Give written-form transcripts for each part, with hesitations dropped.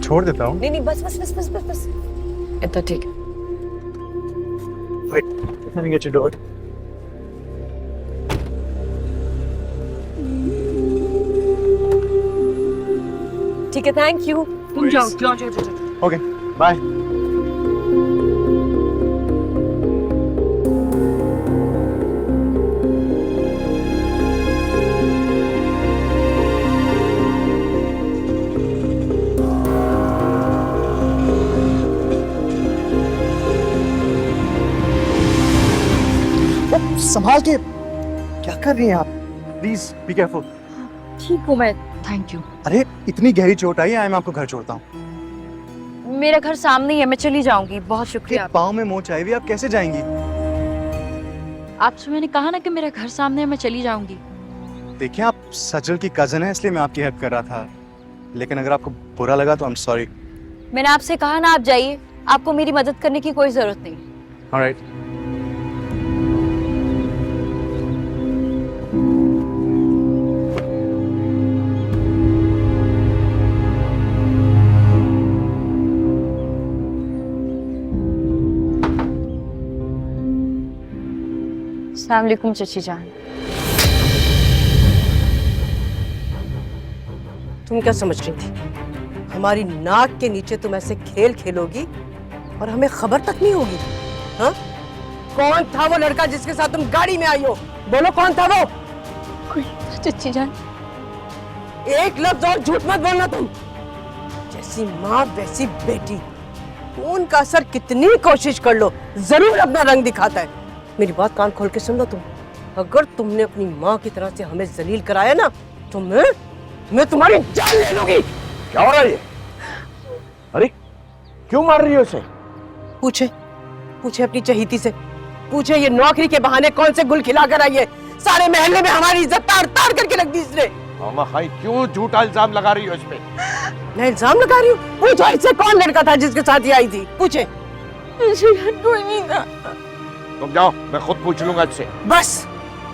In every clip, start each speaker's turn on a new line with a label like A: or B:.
A: छोड़ देता हूँ।
B: नहीं नहीं, बस बस बस बस बस बस, इतना ठीक है।
A: Wait, let me get your door.
B: ठीक है, थैंक यू। तुम जाओ जाओ जाओ जाओ।
A: Okay, bye. संभाल के, क्या कर रही हैं आप? Please be careful.
C: ठीक हूँ मैं, थैंक यू।
A: अरे इतनी गहरी चोट आई है, मैं आपको घर छोड़ता हूँ।
C: मेरा घर सामने ही है, मैं चली जाऊंगी। बहुत शुक्रिया।
A: पाँव में मोच आई हुई, आप कैसे जाएंगी?
C: आपसे मैंने कहा ना कि मेरा घर सामने है, मैं चली जाऊंगी।
A: देखिए, आप सजल की कजन है, इसलिए मैं आपकी हेल्प कर रहा था, लेकिन अगर आपको बुरा लगा तो आई एम सॉरी।
C: मैंने आपसे कहा ना आप जाइए, आपको मेरी मदद करने की कोई जरूरत नहीं।
A: ऑलराइट।
C: अस्सलाम वालेकुम चची जान।
B: तुम क्या समझ रही थी? हमारी नाक के नीचे तुम ऐसे खेल खेलोगी और हमें खबर तक नहीं होगी? हाँ? कौन था वो लड़का जिसके साथ तुम गाड़ी में आई हो? बोलो कौन था वो?
C: कोई चची जान।
B: एक लफ्ज और झूठ मत बोलना तुम। जैसी माँ वैसी बेटी। खून का असर कितनी कोशिश कर लो, जरूर अपना रंग दिखाता है। मेरी बात कान खोल के सुन लो तुम। अगर तुमने अपनी माँ की तरह से हमें जलील कराया ना, तो मैं तुम्हारी जान ले लूंगी।
D: क्या हो रहा है ये? अरे क्यों मार रही हो उसे?
B: पूछे अपनी चहीती से। पूछे ये नौकरी के बहाने कौन से गुल खिला कर आई है। सारे महल्ले में हमारी इज्जत तार तार करके रख दी इसने।
D: मामा खाई क्यों झूठा इल्जाम लगा रही हो इस पे?
B: मैं इल्जाम लगा रही हूँ? पूछो इससे कौन लड़का था जिसके साथ ये आई थी? पूछे।
C: कोई नहीं था।
D: तुम जाओ, मैं खुद पूछ लूंगा इससे।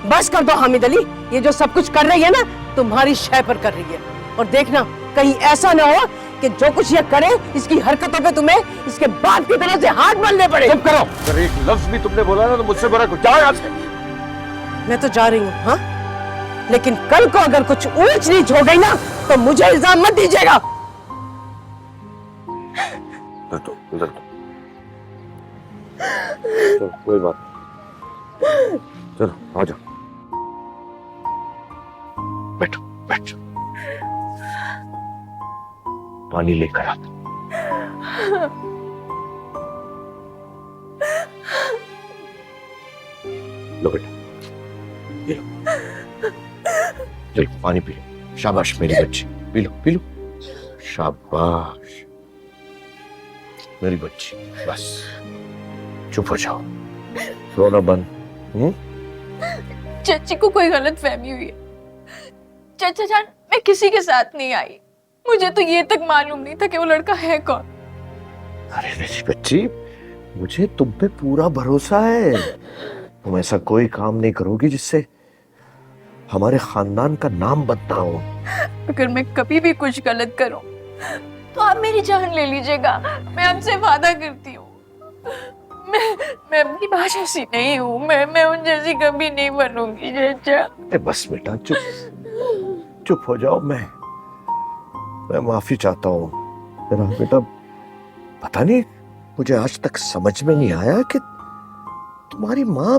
B: बस कर दो हामिद अली। ये जो सब कुछ कर रही है ना, तुम्हारी शय पर कर रही है। और देखना कहीं ऐसा ना हो कि जो कुछ ये करे इसकी हरकतों पे तुम्हें इसके बाप की तरह से हाथ मलने पड़े।
D: चुप करो। अगर एक लफ्ज भी तुमने बोला ना तो मुझसे बुरा कुछ। जाओ यहाँ से। मैं
B: तो जा रही हूँ, हाँ? लेकिन कल को अगर कुछ ऊंच नीच हो गई ना, तो मुझे इल्जाम मत दीजिएगा।
D: उधर तो चलो, कोई बात नहीं। चलो आ जाओ, बैठो बैठो, पानी लेकर आ। लो बेटा, ये लो, चलो पानी पी लो। शाबाश मेरी बच्ची, पी लो पी लो। शाबाश मेरी बच्ची, बस चुप हो जाओ, रोना बंद।
C: चची को कोई गलत फहमी हुई है। चाचा जान, मैं किसी के साथ नहीं आई। मुझे तो ये तक मालूम नहीं था कि वो लड़का है कौन।
D: अरे मेरी बच्ची, मुझे तुम पे पूरा भरोसा है। तुम ऐसा कोई काम नहीं करोगी जिससे हमारे खानदान का नाम बदनाम हो।
C: अगर मैं कभी भी कुछ गलत करूं तो आप मेरी जान ले लीजिएगा। मैं आपसे वादा करती हूँ। मैं अपनी माँ जैसी नहीं हूँ। मैं उन जैसी कभी नहीं बनूंगी चाचा।
D: बस बेटा चुप हो जाओ। मैं माफी चाहता हूँ मेरा बेटा। पता नहीं, मुझे आज तक समझ में नहीं आया कि तुम्हारी माँ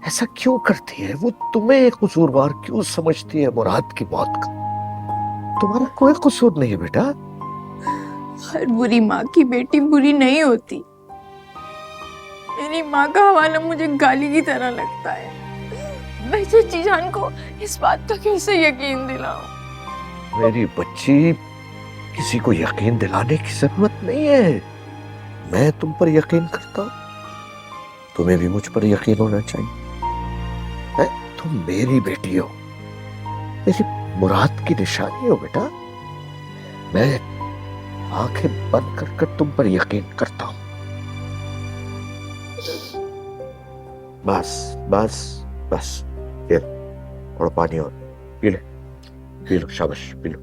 D: ऐसा क्यों करती है। वो तुम्हें कसूरवार क्यों समझती है मुराद की मौत का? तुम्हारा कोई कसूर नहीं है बेटा।
C: हर बुरी माँ की बेटी बुरी नहीं होती। मेरी माँ का हवाला मुझे गाली की तरह लगता है। मैं चची जान को इस बात का कैसे यकीन दिलाऊं?
D: मेरी बच्ची, किसी को यकीन दिलाने की जरूरत नहीं है। मैं तुम पर यकीन करता हूं, तुम्हें भी मुझ पर यकीन होना चाहिए। तुम मेरी बेटी हो, मेरी मुराद की निशानी हो बेटा। मैं आंखें बंद कर तुम पर यकीन करता हूं। बस बस बस, ये थोड़ा पानी और पी लो, शाबाश पी लो।